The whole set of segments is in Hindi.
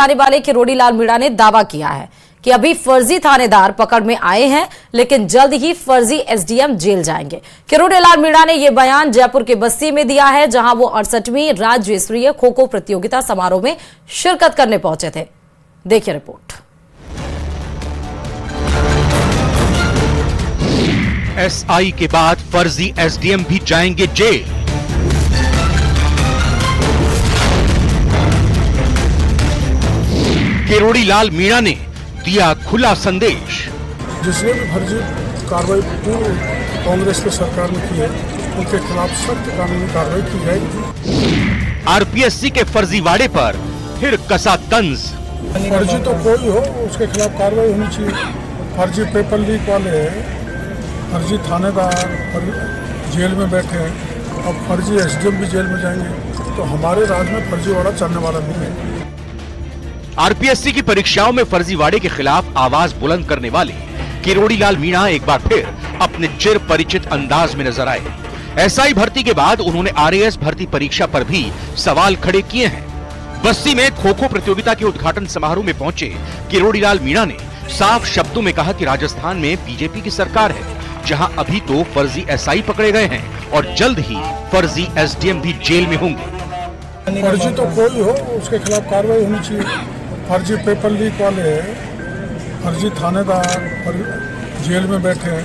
थाने वाले किरोड़ी लाल मीणा ने दावा किया है कि अभी फर्जी थानेदार पकड़ में आए हैं, लेकिन जल्द ही फर्जी एसडीएम जेल जाएंगे। किरोड़ी लाल मीणा ने यह बयान जयपुर के बस्ती में दिया है, जहां वो 68वीं राज्य स्तरीय खो खो प्रतियोगिता समारोह में शिरकत करने पहुंचे थे। देखिए रिपोर्ट। एसआई के बाद फर्जी एसडीएम भी जाएंगे जेल। किरोड़ी लाल मीणा ने दिया खुला संदेश। जिसने भी फर्जी कार्रवाई पूर्व कांग्रेस की सरकार ने की है, उनके खिलाफ सख्त कानूनी कार्रवाई की जाएगी। आरपीएससी के फर्जीवाड़े पर फिर कसा तंज। फर्जी तो कोई हो, उसके खिलाफ कार्रवाई होनी चाहिए। फर्जी पेपर लीक वाले, फर्जी थानेदार जेल में बैठे हैं, अब फर्जी एसडीएम भी जेल में जाएंगे, तो हमारे राज्य में फर्जीवाड़ा चलने वाला नहीं है। आरपीएससी की परीक्षाओं में फर्जीवाड़े के खिलाफ आवाज बुलंद करने वाले किरोड़ी लाल मीणा एक बार फिर अपने चिर परिचित अंदाज में नजर आए। एसआई भर्ती के बाद उन्होंने आरएएस भर्ती परीक्षा पर भी सवाल खड़े किए हैं। बस्ती में खो खो प्रतियोगिता के उद्घाटन समारोह में पहुंचे किरोड़ी लाल मीणा ने साफ शब्दों में कहा कि राजस्थान में बीजेपी की सरकार है, जहां अभी तो फर्जी एसआई पकड़े गए हैं और जल्द ही फर्जी एसडीएम भी जेल में होंगे। फर्जी तो कोई हो, उसके खिलाफ कार्रवाई होनी चाहिए। फर्जी पेपर लीक वाले, फर्जी थानेदार जेल में बैठे हैं,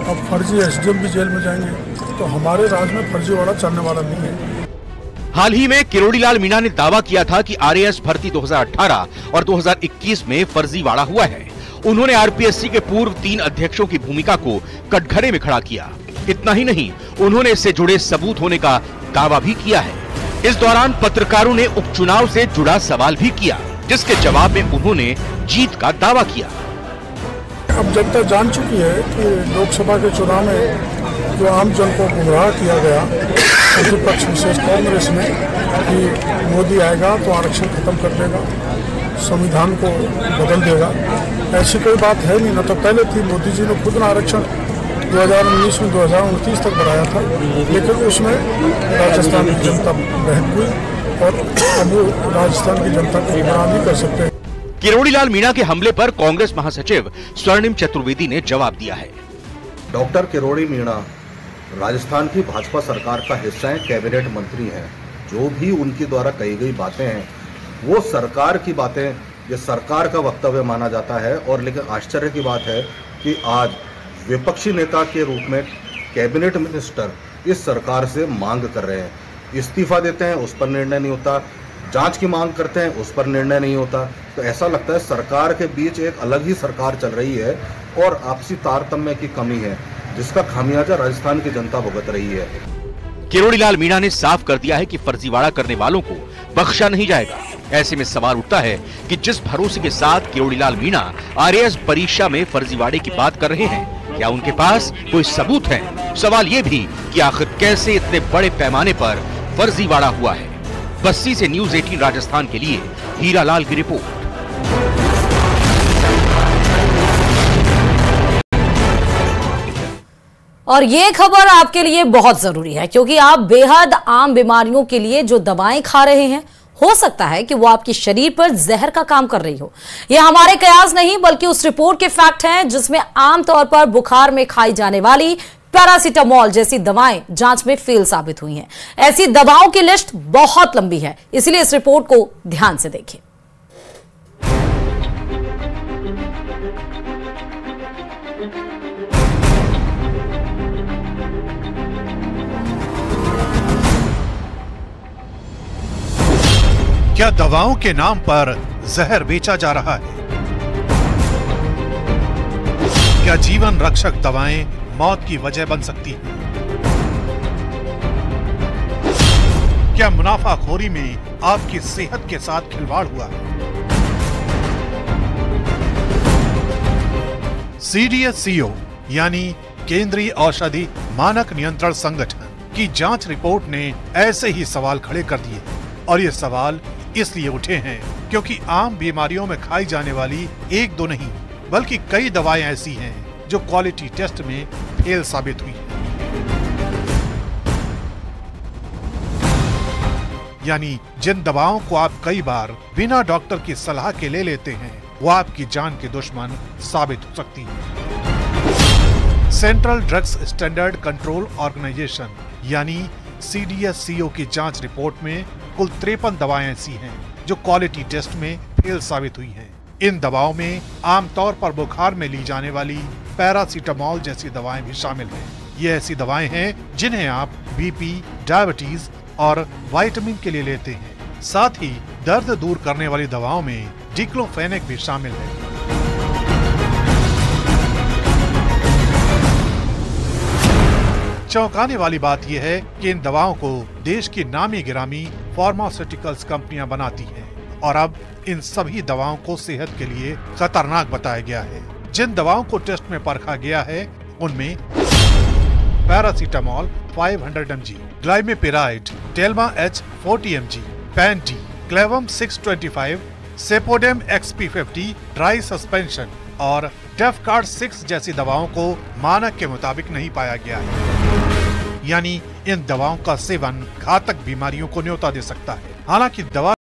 अब फर्जी एसडीएम भी जेल में जाएंगे, तो हमारे राज्य में फर्जीवाड़ा चलने वाला नहीं है। हाल ही में किरोड़ी लाल मीणा ने दावा किया था कि आरएएस भर्ती 2018 और 2021 में फर्जीवाड़ा हुआ है। उन्होंने आरपीएससी के पूर्व 3 अध्यक्षों की भूमिका को कटघरे में खड़ा किया। इतना ही नहीं, उन्होंने इससे जुड़े सबूत होने का दावा भी किया है। इस दौरान पत्रकारों ने उपचुनाव से जुड़ा सवाल भी किया, जिसके जवाब में उन्होंने जीत का दावा किया। अब जनता जान चुकी है कि लोकसभा के चुनाव में जो आम जन को गुमराह किया गया प्रतिपक्ष विशेष कांग्रेस में कि मोदी आएगा तो आरक्षण खत्म कर देगा, संविधान को बदल देगा, ऐसी कोई बात है नहीं। न तो पहले थी, मोदी जी ने खुद आरक्षण 2019 में 2029 तक बढ़ाया था, लेकिन उसमें राजस्थान की जनता बहक हुई और अब वो राजस्थान की जनता को गुमराह नहीं कर सकते। किरोड़ी लाल मीणा के हमले पर कांग्रेस महासचिव स्वर्णिम चतुर्वेदी ने जवाब दिया है। डॉक्टर किरोड़ी मीणा राजस्थान की भाजपा सरकार का हिस्सा है, कैबिनेट मंत्री हैं। जो भी उनके द्वारा कही गई बातें हैं वो सरकार की बातें, ये सरकार का वक्तव्य माना जाता है। और लेकिन आश्चर्य की बात है कि आज विपक्षी नेता के रूप में कैबिनेट मिनिस्टर इस सरकार से मांग कर रहे हैं, इस्तीफा देते हैं, उस पर निर्णय नहीं होता, जांच की मांग करते हैं, उस पर निर्णय नहीं होता। तो ऐसा लगता है सरकार के बीच एक अलग ही सरकार चल रही है और आपसी तारतम्य की कमी है, जिसका खामियाजा राजस्थान की जनता भुगत रही है। किरोड़ी लाल मीणा ने साफ कर दिया है कि फर्जीवाड़ा करने वालों को बख्शा नहीं जाएगा। ऐसे में सवाल उठता है कि जिस भरोसे के साथ किरोड़ी लाल मीणा आरएएस परीक्षा में फर्जीवाड़े की बात कर रहे हैं, क्या उनके पास कोई सबूत है? सवाल ये भी कि आखिर कैसे इतने बड़े पैमाने पर फर्जीवाड़ा हुआ है। बस्ती से न्यूज़ 18 राजस्थान के लिए हीरालाल की रिपोर्ट। और ये खबर आपके लिए बहुत जरूरी है, क्योंकि आप बेहद आम बीमारियों के लिए जो दवाएं खा रहे हैं, हो सकता है कि वो आपके शरीर पर जहर का काम कर रही हो। ये हमारे कयास नहीं, बल्कि उस रिपोर्ट के फैक्ट हैं, जिसमें आमतौर पर बुखार में खाई जाने वाली पैरासीटामोल जैसी दवाएं जांच में फेल साबित हुई हैं। ऐसी दवाओं की लिस्ट बहुत लंबी है, इसलिए इस रिपोर्ट को ध्यान से देखें। क्या दवाओं के नाम पर जहर बेचा जा रहा है? क्या जीवन रक्षक दवाएं मौत की वजह बन सकती हैं? क्या मुनाफाखोरी में आपकी सेहत के साथ खिलवाड़ हुआ है? सीडीएस-सीओ यानी केंद्रीय औषधि मानक नियंत्रण संगठन की जांच रिपोर्ट ने ऐसे ही सवाल खड़े कर दिए। और ये सवाल इसलिए उठे हैं क्योंकि आम बीमारियों में खाई जाने वाली एक दो नहीं, बल्कि कई दवाएं ऐसी हैं जो क्वालिटी टेस्ट में फेल साबित हुई है। यानी जिन दवाओं को आप कई बार बिना डॉक्टर की सलाह के ले लेते हैं, वो आपकी जान के दुश्मन साबित हो सकती है। Central drugs standard control organisation यानी CDSCO की जांच रिपोर्ट में कुल 53 दवाएं ऐसी हैं जो क्वालिटी टेस्ट में फेल साबित हुई हैं। इन दवाओं में आमतौर पर बुखार में ली जाने वाली पैरासीटामोल जैसी दवाएं भी शामिल हैं। ये ऐसी दवाएं हैं जिन्हें आप BP, डायबिटीज और विटामिन के लिए लेते हैं। साथ ही दर्द दूर करने वाली दवाओं में डिक्लोफेनेक भी शामिल है। चौंकाने वाली बात यह है कि इन दवाओं को देश की नामी गिरामी फार्मास्यूटिकल्स कंपनियां बनाती हैं और अब इन सभी दवाओं को सेहत के लिए खतरनाक बताया गया है। जिन दवाओं को टेस्ट में परखा गया है उनमें paracetamol 500 mg, glimepiride, Telma H 40 mg, पैंटी, Clavam 625, Cepodem XP50 dry suspension और डेफकार्ड 6 जैसी दवाओं को मानक के मुताबिक नहीं पाया गया है। यानी इन दवाओं का सेवन घातक बीमारियों को न्योता दे सकता है। हालांकि दवा